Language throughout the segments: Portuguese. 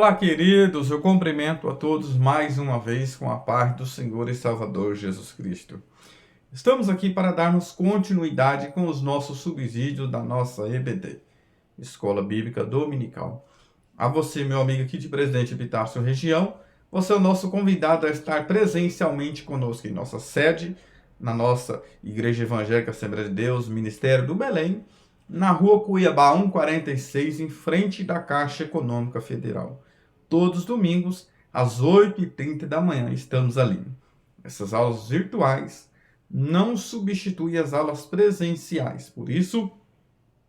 Olá, queridos, eu cumprimento a todos mais uma vez com a paz do Senhor e Salvador Jesus Cristo. Estamos aqui para darmos continuidade com os nossos subsídios da nossa EBD, Escola Bíblica Dominical. A você, meu amigo aqui de Presidente Epitácio Região, você é o nosso convidado a estar presencialmente conosco em nossa sede, na nossa Igreja Evangélica Assembleia de Deus, Ministério do Belém, na rua Cuiabá 146, em frente da Caixa Econômica Federal. Todos os domingos, às 8h30 da manhã, estamos ali. Essas aulas virtuais não substituem as aulas presenciais. Por isso,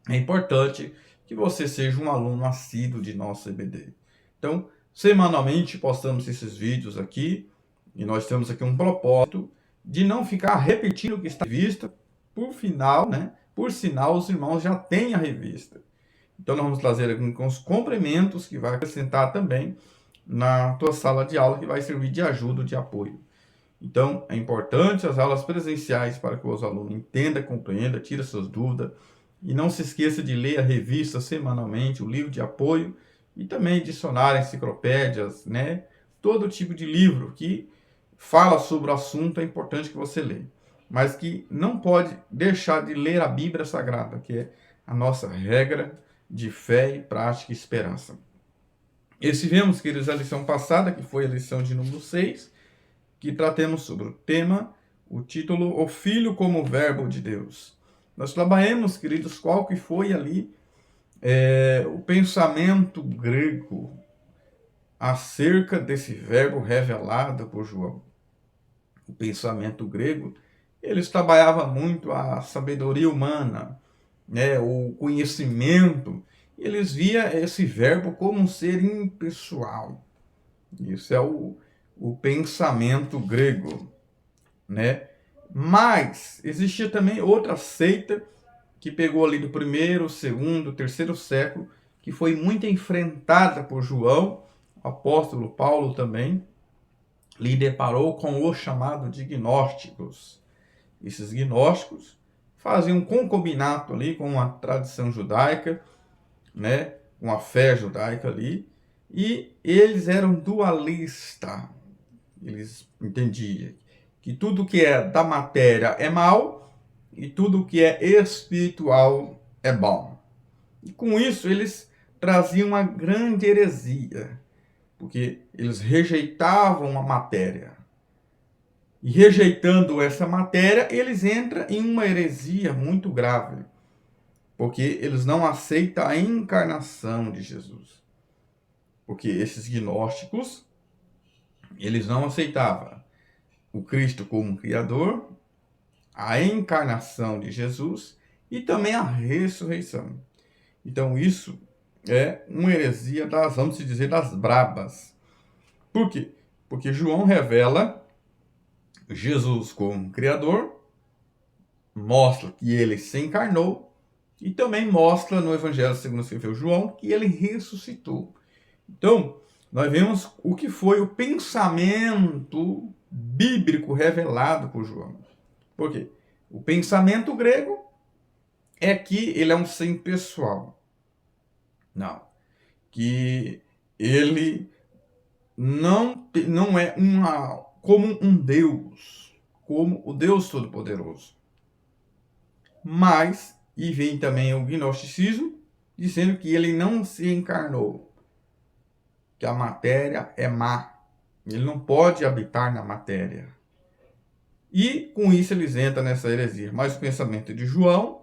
é importante que você seja um aluno assíduo de nossa EBD. Então, semanalmente, postamos esses vídeos aqui, e nós temos aqui um propósito de não ficar repetindo o que está visto, por sinal, os irmãos já têm a revista. Então, nós vamos trazer aqui com os complementos que vai acrescentar também na tua sala de aula, que vai servir de ajuda, de apoio. Então, é importante as aulas presenciais para que os alunos entendam, compreendam, tirem suas dúvidas. E não se esqueça de ler a revista semanalmente, o livro de apoio e também dicionário, enciclopédias, todo tipo de livro que fala sobre o assunto é importante que você leia. Mas que não pode deixar de ler a Bíblia Sagrada, que é a nossa regra de fé e prática e esperança. Vemos, queridos, a lição passada, que foi a lição de número 6, que tratamos sobre o tema, o título, O Filho como Verbo de Deus. Nós trabalhamos, queridos, qual que foi ali o pensamento grego acerca desse verbo revelado por João. O pensamento grego, eles trabalhavam muito a sabedoria humana, o conhecimento. Eles via esse verbo como um ser impessoal. Isso é o pensamento grego, Mas existia também outra seita que pegou ali do 1º, 2º, 3º século, que foi muito enfrentada por João, o apóstolo Paulo também, lhe deparou com o chamado de gnósticos. Esses gnósticos faziam um concubinato ali com a tradição judaica, com a fé judaica ali, e eles eram dualistas. Eles entendiam que tudo que é da matéria é mal e tudo que é espiritual é bom. E com isso eles traziam uma grande heresia, porque eles rejeitavam a matéria. E rejeitando essa matéria, eles entram em uma heresia muito grave, porque eles não aceitam a encarnação de Jesus. Porque esses gnósticos, eles não aceitavam o Cristo como Criador, a encarnação de Jesus e também a ressurreição. Então isso é uma heresia vamos dizer, das brabas. Por quê? Porque João revela Jesus como Criador, mostra que ele se encarnou e também mostra no Evangelho segundo escreveu João que ele ressuscitou. Então, nós vemos o que foi o pensamento bíblico revelado por João. Por quê? O pensamento grego é que ele é um ser impessoal. Não. Que ele não é como um Deus, como o Deus Todo-Poderoso. Mas, e vem também o gnosticismo, dizendo que ele não se encarnou, que a matéria é má. Ele não pode habitar na matéria. E com isso eles entram nessa heresia. Mas o pensamento de João,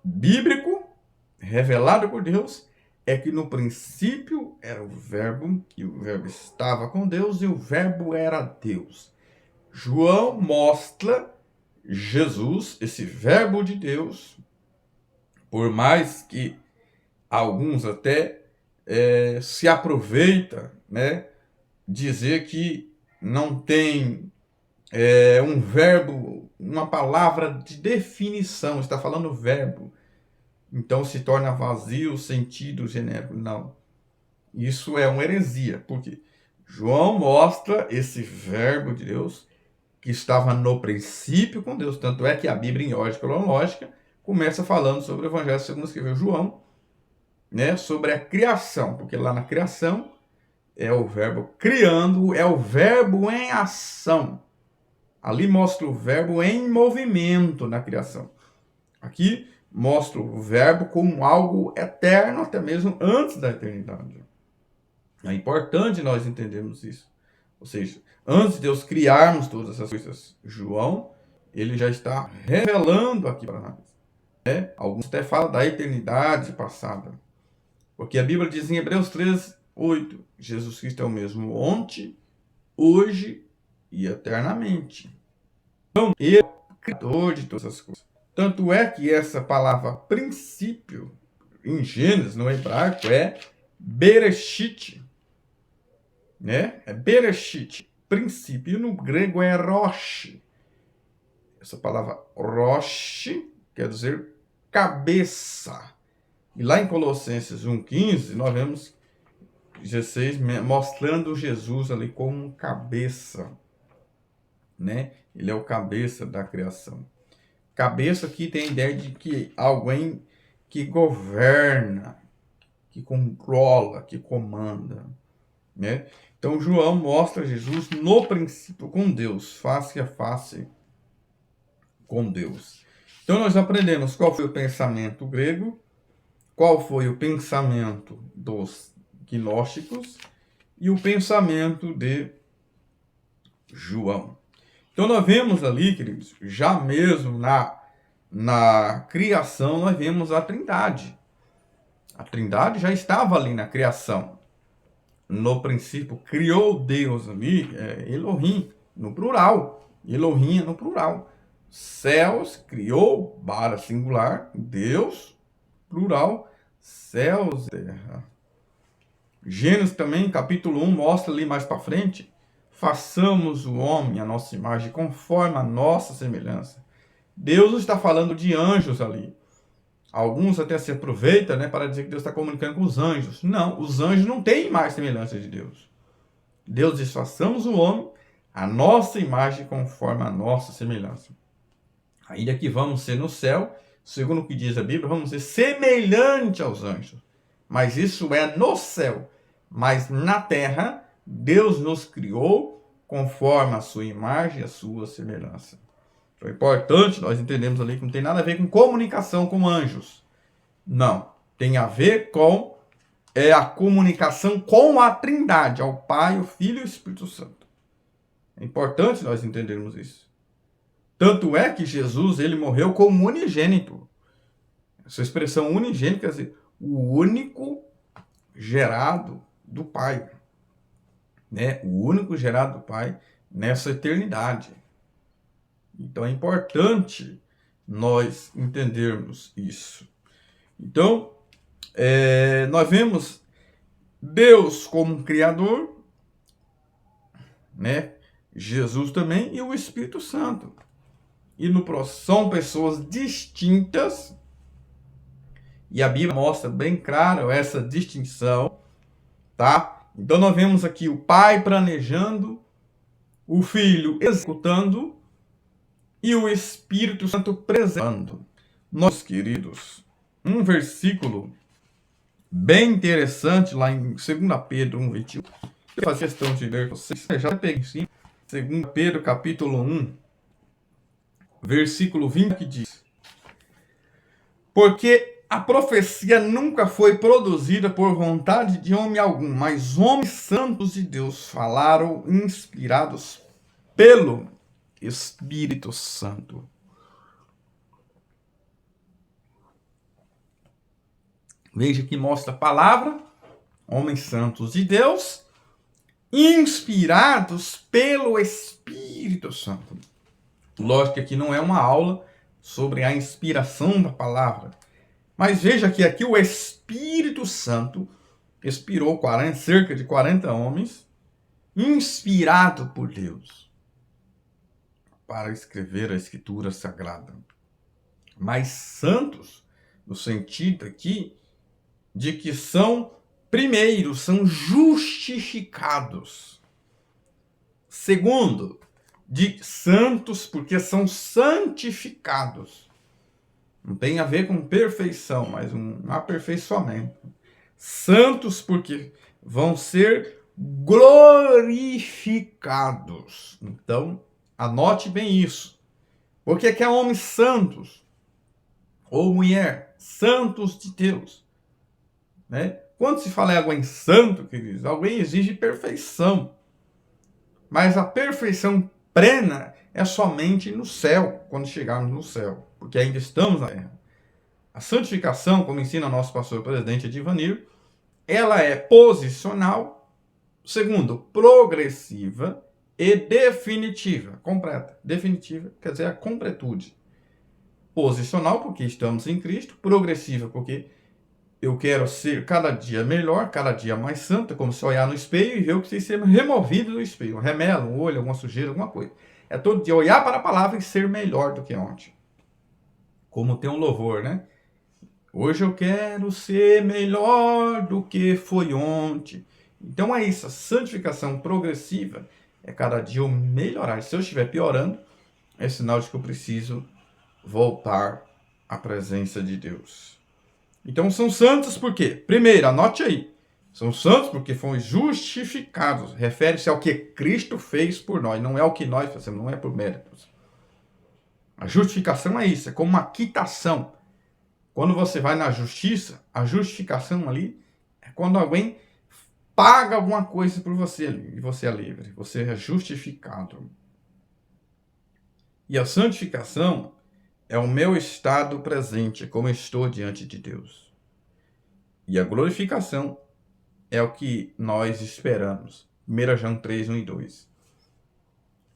bíblico, revelado por Deus, é que no princípio era o verbo, que o verbo estava com Deus e o verbo era Deus. João mostra Jesus, esse verbo de Deus, por mais que alguns até se aproveitam, dizer que não tem um verbo, uma palavra de definição, está falando verbo, então se torna vazio o sentido genérico. Não, isso é uma heresia, porque João mostra esse verbo de Deus que estava no princípio com Deus, tanto é que a Bíblia em ordem cronológica começa falando sobre o Evangelho segundo escreveu João, sobre a criação, porque lá na criação é o verbo criando, é o verbo em ação. Ali mostra o verbo em movimento na criação. Aqui mostra o verbo como algo eterno, até mesmo antes da eternidade. É importante nós entendermos isso. Ou seja, antes de Deus criarmos todas essas coisas, João, ele já está revelando aqui para nós. Alguns até falam da eternidade passada. Porque a Bíblia diz em Hebreus 3:8, Jesus Cristo é o mesmo ontem, hoje e eternamente. Então, ele é o criador de todas as coisas. Tanto é que essa palavra princípio, em Gênesis, no hebraico, é Bereshit. Né? É Bereshit. Princípio. E no grego é Rosh. Essa palavra Rosh quer dizer cabeça. E lá em Colossenses 1,15, nós vemos 16 mostrando Jesus ali como cabeça. Né? Ele é o cabeça da criação. Cabeça aqui tem a ideia de que alguém que governa, que controla, que comanda. Né? Então João mostra Jesus no princípio com Deus, face a face com Deus. Então nós aprendemos qual foi o pensamento grego, qual foi o pensamento dos gnósticos e o pensamento de João. Então nós vemos ali, queridos, já mesmo na criação, nós vemos a Trindade. A Trindade já estava ali na criação. No princípio, criou Deus ali, Elohim, no plural. Elohim é no plural. Céus, criou, para singular, Deus, plural, céus e terra. Gênesis também, capítulo 1, mostra ali mais para frente, façamos o homem a nossa imagem, conforme a nossa semelhança. Deus está falando de anjos ali. Alguns até se aproveitam, né, para dizer que Deus está comunicando com os anjos. Não, os anjos não têm mais semelhança de Deus. Deus diz, façamos o homem a nossa imagem conforme a nossa semelhança. Ainda que vamos ser no céu, segundo o que diz a Bíblia, vamos ser semelhante aos anjos. Mas isso é no céu. Mas na terra, Deus nos criou conforme a sua imagem e a sua semelhança. Então é importante nós entendermos ali que não tem nada a ver com comunicação com anjos. Não. Tem a ver com a comunicação com a Trindade, ao Pai, o Filho e o Espírito Santo. É importante nós entendermos isso. Tanto é que Jesus ele morreu como unigênito. Essa expressão unigênito quer dizer o único gerado do Pai. Né? O único gerado do Pai nessa eternidade. Então é importante nós entendermos isso. Então, nós vemos Deus como Criador, né? Jesus também e o Espírito Santo. E no próximo são pessoas distintas, e a Bíblia mostra bem claro essa distinção, tá? Então nós vemos aqui o Pai planejando, o Filho executando, e o Espírito Santo preservando. Nós, queridos, um versículo bem interessante lá em 2 Pedro 1:21. Eu faço questão de ler com vocês. Já peguei sim. 2 Pedro capítulo 1, versículo 20, que diz: porque a profecia nunca foi produzida por vontade de homem algum, mas homens santos de Deus falaram inspirados pelo Espírito Santo. Veja que mostra a palavra, homens santos de Deus, inspirados pelo Espírito Santo. Lógico que aqui não é uma aula sobre a inspiração da palavra, mas veja que aqui o Espírito Santo inspirou cerca de 40 homens, inspirado por Deus, para escrever a Escritura Sagrada. Mas santos, no sentido aqui, de que são, primeiro, são justificados. Segundo, de santos, porque são santificados. Não tem a ver com perfeição, mas um aperfeiçoamento. Santos, porque vão ser glorificados. Então, anote bem isso. Porque quer homens santos, ou mulher, santos de Deus. Né? Quando se fala em alguém santo, queridos, alguém exige perfeição. Mas a perfeição plena é somente no céu, quando chegarmos no céu. Porque ainda estamos na terra. A santificação, como ensina nosso pastor presidente Edivanir, ela é posicional, segundo, progressiva e definitiva. Completa. Definitiva quer dizer a completude. Posicional, porque estamos em Cristo. Progressiva, porque eu quero ser cada dia melhor, cada dia mais santo, como se olhar no espelho e ver o que tem que ser removido do espelho. Um remelo, um olho, alguma sujeira, alguma coisa. É todo dia olhar para a palavra e ser melhor do que ontem. Como tem um louvor, né? Hoje eu quero ser melhor do que foi ontem. Então é isso, a santificação progressiva é cada dia eu melhorar. Se eu estiver piorando, é sinal de que eu preciso voltar à presença de Deus. Então são santos por quê? Primeiro, anote aí. São santos porque foram justificados. Refere-se ao que Cristo fez por nós, não é o que nós fazemos, não é por méritos. A justificação é isso, é como uma quitação. Quando você vai na justiça, a justificação ali é quando alguém paga alguma coisa por você ali, e você é livre, você é justificado. E a santificação é o meu estado presente, como eu estou diante de Deus. E a glorificação é o que nós esperamos. 1 João 3, 1 e 2.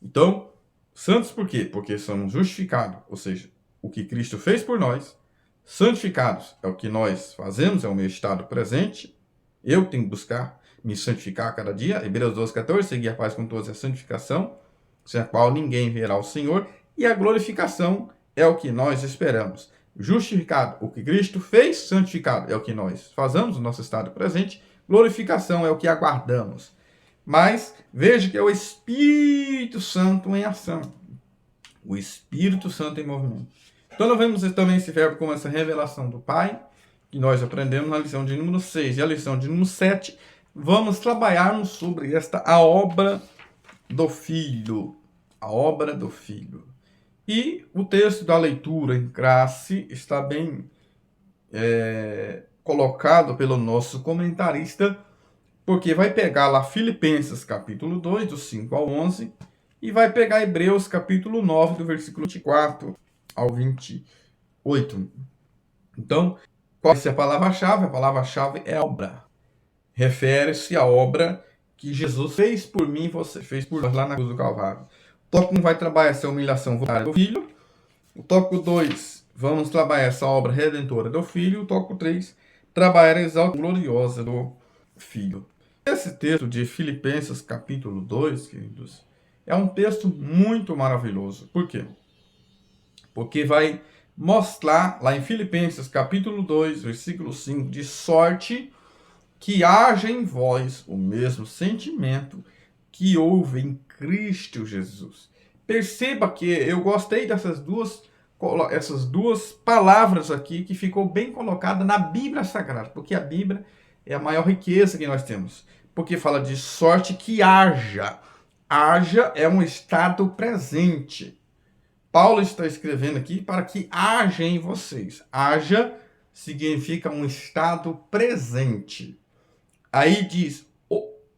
Então, santos por quê? Porque somos justificados, ou seja, o que Cristo fez por nós. Santificados é o que nós fazemos, é o meu estado presente. Eu tenho que buscar me santificar a cada dia. Hebreus 12, 14, seguir a paz com todos é a santificação, sem a qual ninguém verá o Senhor. E a glorificação é o que nós esperamos. Justificado, o que Cristo fez, santificado é o que nós fazemos, o nosso estado presente. Glorificação é o que aguardamos. Mas veja que é o Espírito Santo em ação. O Espírito Santo em movimento. Então nós vemos também esse verbo como essa revelação do Pai, que nós aprendemos na lição de número 6 e a lição de número 7. Vamos trabalharmos sobre a obra do Filho. A obra do Filho. E o texto da leitura em classe está bem colocado pelo nosso comentarista, porque vai pegar lá Filipenses capítulo 2, do 5 ao 11, e vai pegar Hebreus capítulo 9, do versículo 24 ao 28. Então, qual é a palavra-chave? A palavra-chave é obra. Refere-se à obra que Jesus fez por mim e você fez por nós lá na cruz do Calvário. O tópico 1 vai trabalhar essa humilhação voluntária do Filho. O tópico 2, vamos trabalhar essa obra redentora do Filho. O tópico 3, trabalhar a exaltação gloriosa do Filho. Esse texto de Filipenses capítulo 2, queridos, é um texto muito maravilhoso. Por quê? Porque vai mostrar lá em Filipenses capítulo 2, versículo 5, de sorte que haja em vós o mesmo sentimento que houve em Cristo Jesus. Perceba que eu gostei essas duas palavras aqui que ficou bem colocada na Bíblia Sagrada, porque a Bíblia é a maior riqueza que nós temos, porque fala de sorte que haja. Haja é um estado presente. Paulo está escrevendo aqui para que haja em vocês. Haja significa um estado presente. Aí diz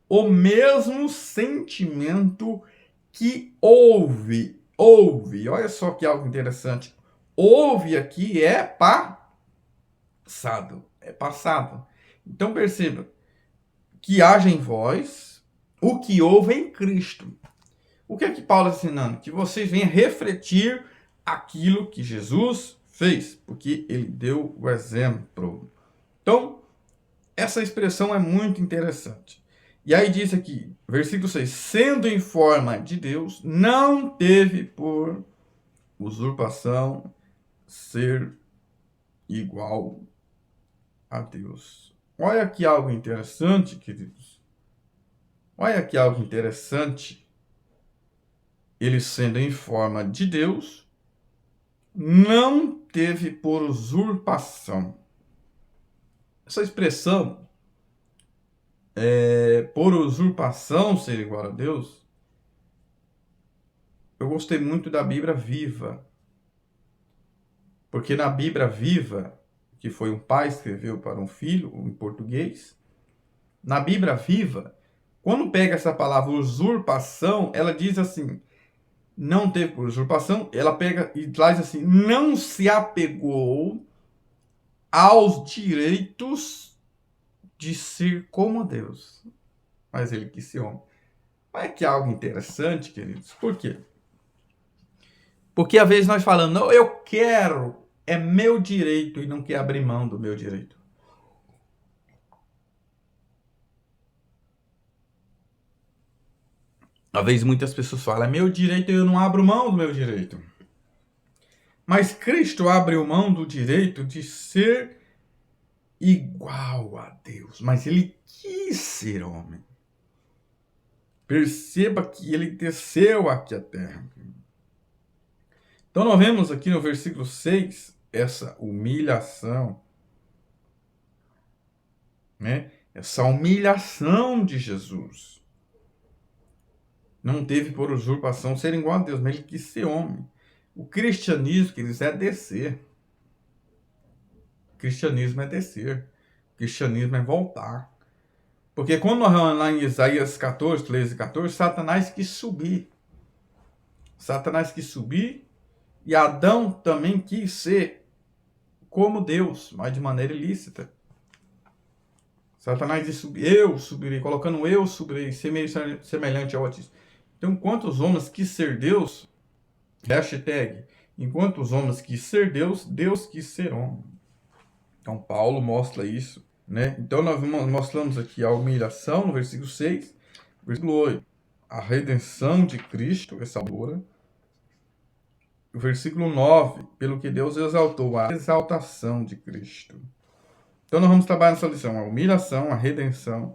o mesmo sentimento que houve. Houve. Olha só que algo interessante. Houve aqui é passado. É passado. Então perceba que haja em vós o que houve em Cristo. O que é que Paulo está ensinando? Que vocês venham refletir aquilo que Jesus fez, porque ele deu o exemplo. Então, essa expressão é muito interessante. E aí diz aqui, versículo 6, sendo em forma de Deus, não teve por usurpação ser igual a Deus. Olha aqui algo interessante, queridos. Olha aqui algo interessante. Ele sendo em forma de Deus, não teve por usurpação. Essa expressão por usurpação ser igual a Deus, eu gostei muito da Bíblia Viva. Porque na Bíblia Viva, que foi um pai que escreveu para um filho, em português, na Bíblia Viva, quando pega essa palavra usurpação, ela diz assim, não teve usurpação, ela pega e traz assim, não se apegou aos direitos de ser como Deus, mas ele quis ser homem. Mas é que é algo interessante, queridos. Por quê? Porque às vezes nós falamos, não, eu quero, é meu direito, e não quer abrir mão do meu direito. Às vezes muitas pessoas falam, é meu direito e eu não abro mão do meu direito. Mas Cristo abriu mão do direito de ser igual a Deus. Mas ele quis ser homem. Perceba que ele desceu aqui à terra. Então nós vemos aqui no versículo 6 essa humilhação. Né? Essa humilhação de Jesus. Não teve por usurpação ser igual a Deus, mas ele quis ser homem. O cristianismo, queridos, é descer. O cristianismo é descer. O cristianismo é voltar. Porque quando nós vamos lá em Isaías 14, 13 e 14, Satanás quis subir. Satanás quis subir e Adão também quis ser como Deus, mas de maneira ilícita. Satanás disse, eu subirei, colocando eu subirei, semelhante ao Altíssimo. Então, enquanto os homens quis ser Deus, hashtag, enquanto os homens quis ser Deus, Deus quis ser homem. Então, Paulo mostra isso, né? Então, nós mostramos aqui a humilhação no versículo 6, versículo 8, a redenção de Cristo, essa obra. O versículo 9, pelo que Deus exaltou, a exaltação de Cristo. Então, nós vamos trabalhar nessa lição, a humilhação, a redenção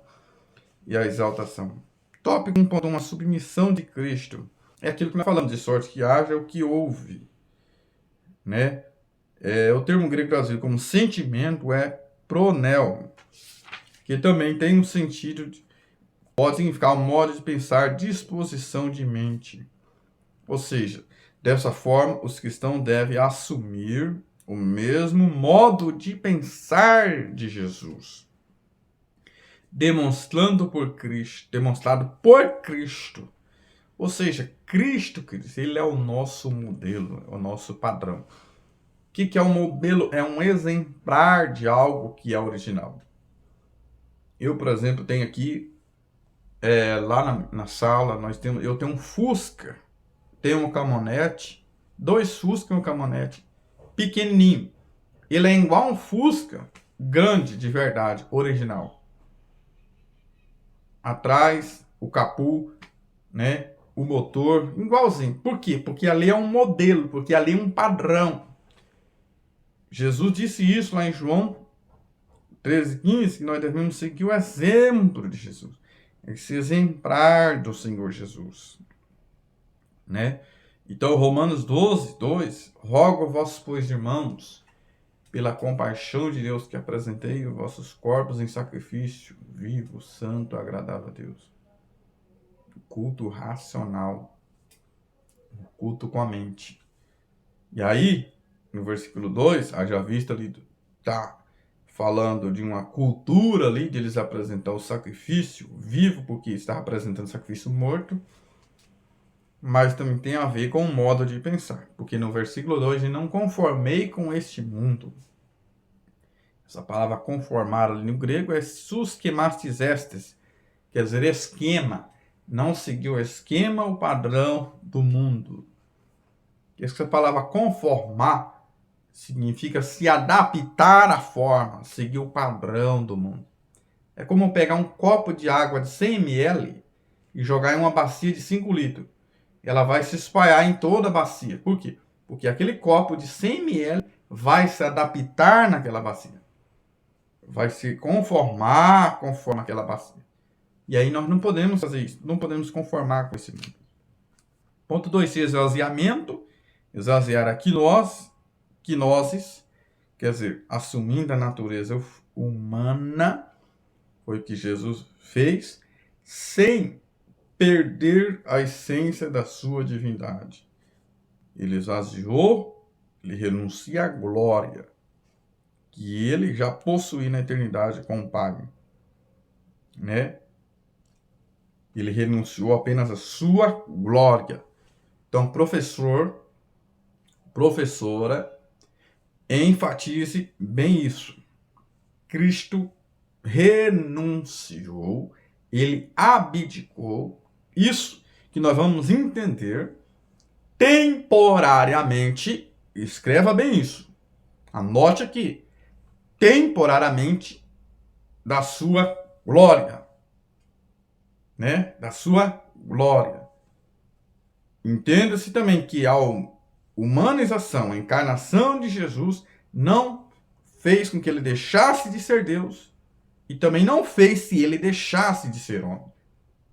e a exaltação. Tópico 1.1, a submissão de Cristo. É aquilo que nós falamos, de sorte que haja o que houve. Né? O termo grego traduzido como sentimento é pronel, que também tem um sentido, pode significar um modo de pensar, disposição de mente. Ou seja, dessa forma, os cristãos devem assumir o mesmo modo de pensar de Jesus. Demonstrado por Cristo. Ou seja, Cristo, ele é o nosso modelo, é o nosso padrão. O que é um modelo? É um exemplar de algo que é original. Eu, por exemplo, tenho aqui, lá na sala, eu tenho um Fusca, tenho um caminhonete, 2 Fusca e um caminhonete, pequenininho. Ele é igual a um Fusca, grande, de verdade, original. Atrás, o capô, né? O motor, igualzinho. Por quê? Porque ali é um modelo, porque ali é um padrão. Jesus disse isso lá em João 13:15, que nós devemos seguir o exemplo de Jesus. Esse exemplar do Senhor Jesus. Né? Então, Romanos 12:2, rogo a vós, pois, irmãos, pela compaixão de Deus, que apresentei os vossos corpos em sacrifício vivo, santo, agradável a Deus. Culto racional. Culto com a mente. E aí, no versículo 2, haja vista ali, tá falando de uma cultura ali, de eles apresentar o sacrifício vivo, porque está apresentando sacrifício morto, mas também tem a ver com o modo de pensar, porque no versículo 2, não conformei com este mundo. Essa palavra conformar ali no grego é suschemastizestes, quer dizer esquema, não seguir o esquema, o padrão do mundo. Essa palavra conformar significa se adaptar à forma, seguir o padrão do mundo. É como pegar um copo de água de 100 ml e jogar em uma bacia de 5 litros. Ela vai se espalhar em toda a bacia. Por quê? Porque aquele copo de 100 ml vai se adaptar naquela bacia. Vai se conformar conforme aquela bacia. E aí nós não podemos fazer isso. Não podemos conformar com esse mundo. Ponto 2, esvaziamento. Esvaziar a quinoses, quer dizer, assumindo a natureza humana, Foi o que Jesus fez sem perder a essência da sua divindade. Ele esvaziou, ele renuncia à glória que ele já possuía na eternidade com o Pai, né? Ele renunciou apenas à sua glória. Então, professor, professora, enfatize bem isso. Cristo renunciou, ele abdicou, isso que nós vamos entender temporariamente, escreva bem isso, anote aqui, temporariamente da sua glória, né? Da sua glória. Entenda-se também que a humanização, a encarnação de Jesus não fez com que ele deixasse de ser Deus e também não fez se ele deixasse de ser homem.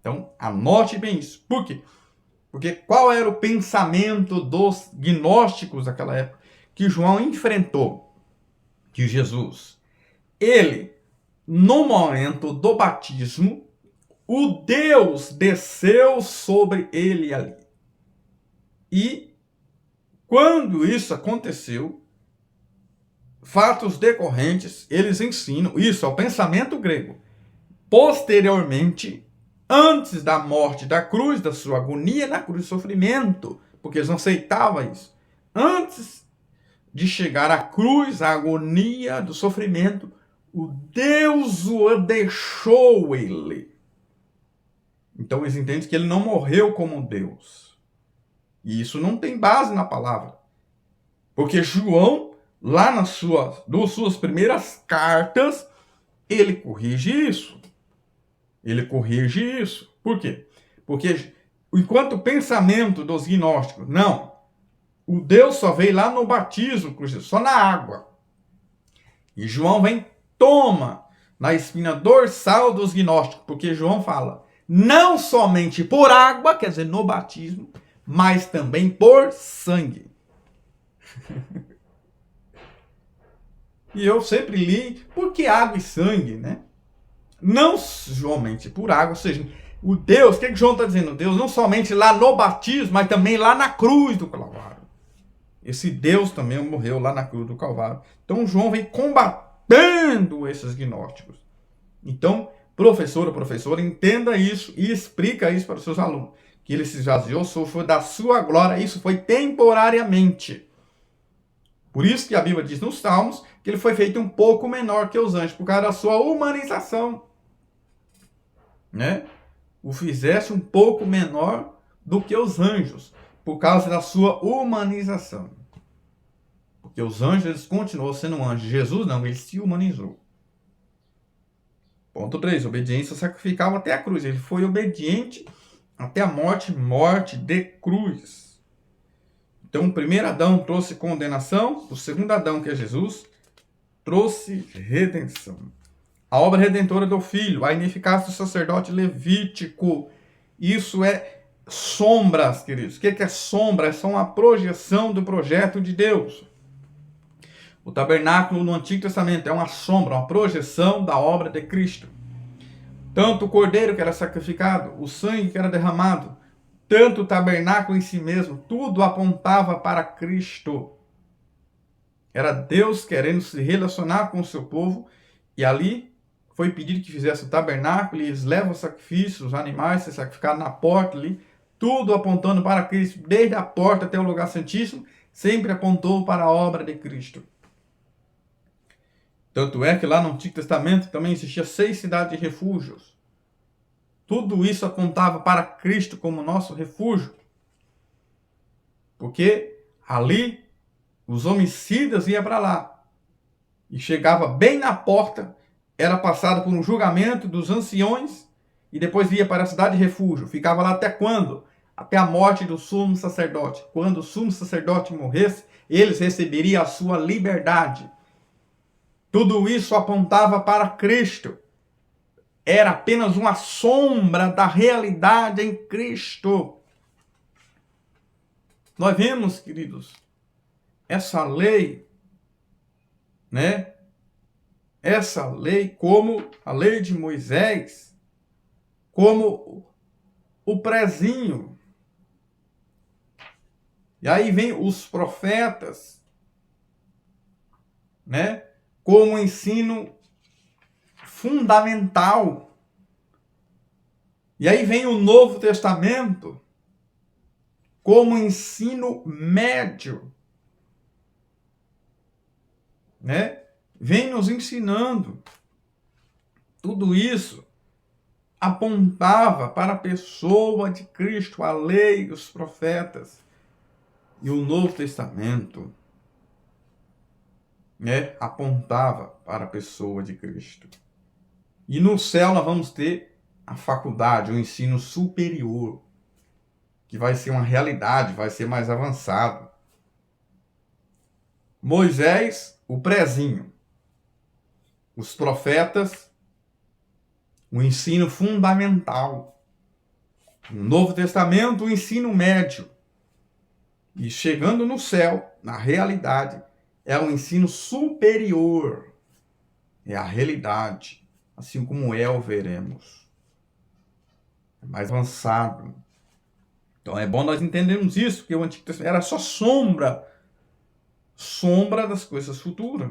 Então, anote bem isso. Por quê? Porque qual era o pensamento dos gnósticos daquela época que João enfrentou? Que Jesus, ele, no momento do batismo, o Deus desceu sobre ele ali. E quando isso aconteceu, fatos decorrentes, eles ensinam, isso é o pensamento grego. Posteriormente, antes da morte da cruz, da sua agonia na cruz, sofrimento, porque eles não aceitavam isso. Antes de chegar à cruz, a agonia do sofrimento, o Deus o deixou ele. Então eles entendem que ele não morreu como Deus. E isso não tem base na palavra. Porque João, lá nas suas primeiras cartas, ele corrige isso. Ele corrige isso. Por quê? Porque enquanto o pensamento dos gnósticos, não, o Deus só veio lá no batismo, só na água. E João vem, toma na espina dorsal dos gnósticos, porque João fala, não somente por água, quer dizer, no batismo, mas também por sangue. E eu sempre li, por que água e sangue, né? Não somente por água, ou seja, o Deus, o que João está dizendo? Deus não somente lá no batismo, mas também lá na cruz do Calvário. Esse Deus também morreu lá na cruz do Calvário. Então João vem combatendo esses gnósticos. Então, professora, entenda isso e explica isso para os seus alunos. Que ele se esvaziou, foi da sua glória, isso foi temporariamente. Por isso que a Bíblia diz nos Salmos que ele foi feito um pouco menor que os anjos, por causa da sua humanização. Né? O fizesse um pouco menor do que os anjos, por causa da sua humanização. Porque os anjos, eles continuam sendo anjos. Jesus não, ele se humanizou. Ponto 3. Obediência sacrificava até a cruz. Ele foi obediente até a morte de cruz. Então, o primeiro Adão trouxe condenação, o segundo Adão, que é Jesus, trouxe redenção. A obra redentora do Filho, a ineficácia do sacerdote levítico, isso é sombras, queridos. O que é sombra? É só uma projeção do projeto de Deus. O tabernáculo no Antigo Testamento é uma sombra, uma projeção da obra de Cristo. Tanto o cordeiro que era sacrificado, o sangue que era derramado, tanto o tabernáculo em si mesmo, tudo apontava para Cristo. Era Deus querendo se relacionar com o seu povo, e ali foi pedido que fizesse o tabernáculo, e eles levam os sacrifícios, os animais se sacrificaram na porta ali, tudo apontando para Cristo, desde a porta até o lugar santíssimo, sempre apontou para a obra de Cristo. Tanto é que lá no Antigo Testamento também existia 6 cidades de refúgios. Tudo isso apontava para Cristo como nosso refúgio. Porque ali os homicidas iam para lá. E chegava bem na porta, era passado por um julgamento dos anciões e depois ia para a cidade de refúgio. Ficava lá até quando? Até a morte do sumo sacerdote. Quando o sumo sacerdote morresse, eles receberiam a sua liberdade. Tudo isso apontava para Cristo. Era apenas uma sombra da realidade em Cristo. Nós vemos, queridos, essa lei, né, essa lei como a lei de Moisés, como o prezinho. E aí vem os profetas, né, como ensino fundamental. E aí vem o Novo Testamento como ensino médio, né? Vem nos ensinando. Tudo isso apontava para a pessoa de Cristo, a lei, os profetas e o Novo Testamento, né, apontava para a pessoa de Cristo. E no céu nós vamos ter a faculdade, o ensino superior, que vai ser uma realidade, vai ser mais avançado. Moisés, o prezinho. Os profetas, o ensino fundamental. No Novo Testamento, o ensino médio. E chegando no céu, na realidade, é o ensino superior. É a realidade, assim como o veremos. É mais avançado. Então é bom nós entendermos isso, porque o Antigo Testamento era só sombra das coisas futuras.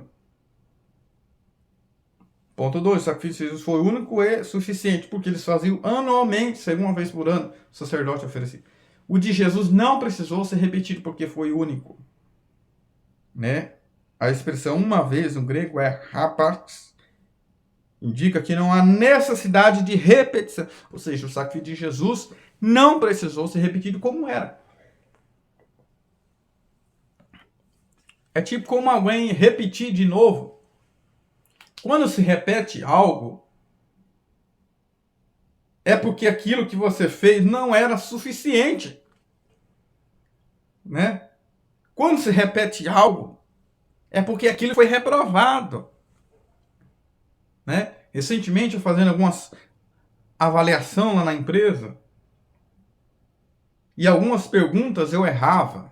Ponto 2, o sacrifício de Jesus foi único e suficiente, porque eles faziam anualmente, uma vez por ano, o sacerdote oferecia. O de Jesus não precisou ser repetido, porque foi único. Né? A expressão uma vez, no grego, é hapax, indica que não há necessidade de repetição. Ou seja, o sacrifício de Jesus não precisou ser repetido como era. É tipo como alguém repetir de novo. Quando se repete algo, é porque aquilo que você fez não era suficiente. Né? Quando se repete algo, é porque aquilo foi reprovado. Né? Recentemente, eu fazendo algumas avaliação lá na empresa, e algumas perguntas eu errava.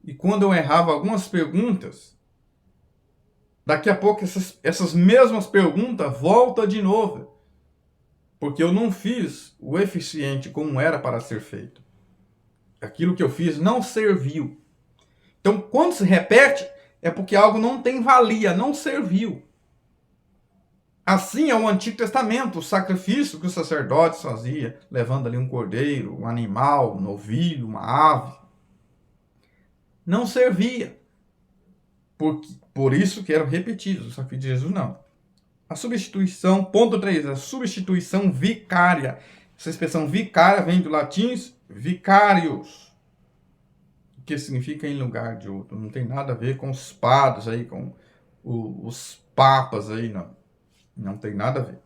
E quando eu errava algumas perguntas, daqui a pouco essas mesmas perguntas voltam de novo. Porque eu não fiz o eficiente como era para ser feito. Aquilo que eu fiz não serviu. Então, quando se repete, é porque algo não tem valia, não serviu. Assim é o Antigo Testamento, o sacrifício que os sacerdotes faziam, levando ali um cordeiro, um animal, um novilho, uma ave. Não servia. Por isso que eram repetidos. O sacrifício de Jesus não. A substituição, ponto 3, a substituição vicária. Essa expressão vicária vem do latim vicarius, que significa em lugar de outro. Não tem nada a ver com os padres aí, com os papas aí, não. Não tem nada a ver.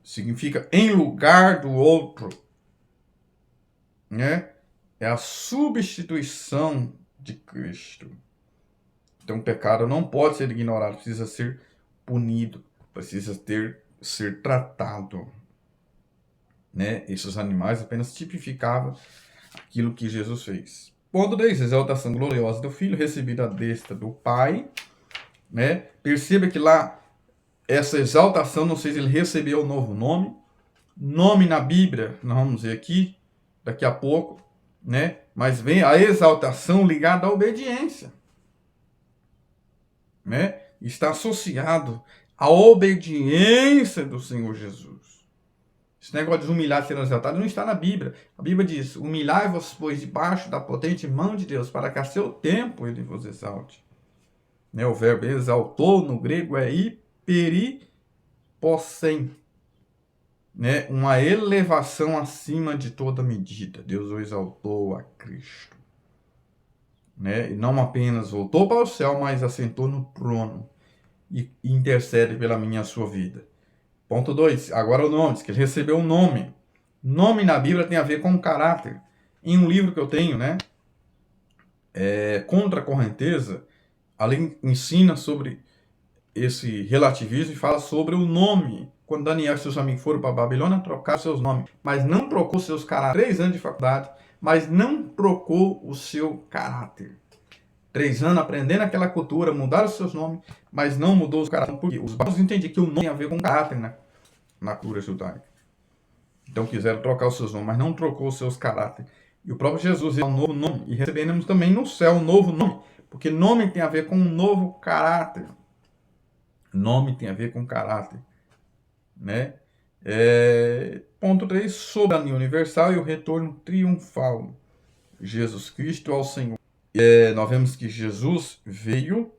Significa em lugar do outro. Né? É a substituição de Cristo. Então o pecado não pode ser ignorado, precisa ser punido, precisa ser tratado. Né? Esses animais apenas tipificavam aquilo que Jesus fez. Ponto 10. Exaltação gloriosa do Filho, recebida à destra do Pai. Né? Perceba que lá, essa exaltação, não sei se ele recebeu um novo nome. Nome na Bíblia, nós vamos ver aqui, daqui a pouco. Né? Mas vem a exaltação ligada à obediência. Né? Está associado à obediência do Senhor Jesus. Esse negócio de humilhar e ser exaltado não está na Bíblia. A Bíblia diz: humilhai-vos, pois, debaixo da potente mão de Deus, para que a seu tempo ele vos exalte. Né? O verbo exaltou no grego é hiperipossem. Né? Uma elevação acima de toda medida. Deus o exaltou a Cristo. Né? E não apenas voltou para o céu, mas assentou no trono e intercede pela minha e a sua vida. Ponto 2. Agora o nome, diz que ele recebeu um nome. Nome na Bíblia tem a ver com caráter. Em um livro que eu tenho, né, Contra a Correnteza, ali ensina sobre esse relativismo e fala sobre o nome. Quando Daniel e seus amigos foram para a Babilônia, trocaram seus nomes, mas não trocou seus caráteres. 3 anos de faculdade, mas não trocou o seu caráter. 3 anos aprendendo aquela cultura, mudaram os seus nomes, mas não mudou os caráter, porque os babilônios entendiam que o nome tem a ver com caráter na cultura judaica. Então quiseram trocar os seus nomes, mas não trocou os seus caráteres. E o próprio Jesus deu um novo nome, e receberemos também no céu um novo nome, porque nome tem a ver com um novo caráter. Nome tem a ver com caráter, né? Ponto 3, soberania universal e o retorno triunfal. Jesus Cristo ao Senhor. Nós vemos que Jesus veio,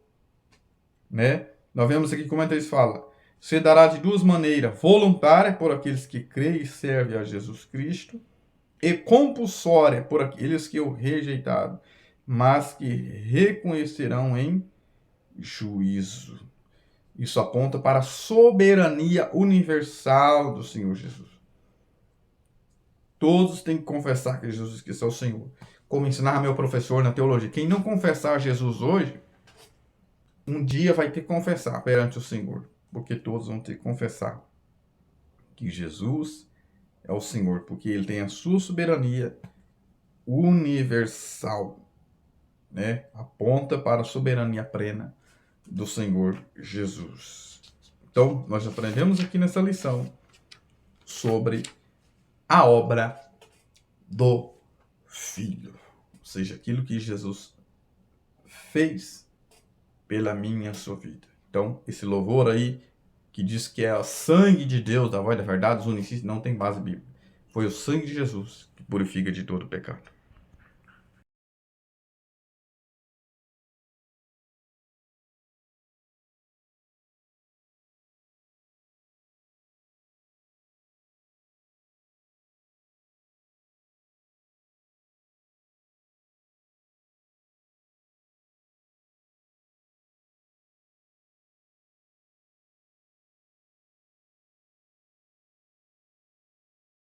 né? Nós vemos aqui como eles falam, se dará de 2 maneiras, voluntária por aqueles que creem e servem a Jesus Cristo, e compulsória por aqueles que o rejeitaram, mas que reconhecerão em juízo. Isso aponta para a soberania universal do Senhor Jesus. Todos têm que confessar que Jesus Cristo é o Senhor. Como ensinava meu professor na teologia, quem não confessar Jesus hoje, um dia vai ter que confessar perante o Senhor, porque todos vão ter que confessar que Jesus é o Senhor, porque ele tem a sua soberania universal, né? Aponta para a soberania plena do Senhor Jesus. Então, nós aprendemos aqui nessa lição sobre a obra do Filho, ou seja, aquilo que Jesus fez pela minha e sua vida. Então, esse louvor aí, que diz que é o sangue de Deus, da voz da verdade, os unicistas, não tem base bíblica. Foi o sangue de Jesus que purifica de todo pecado.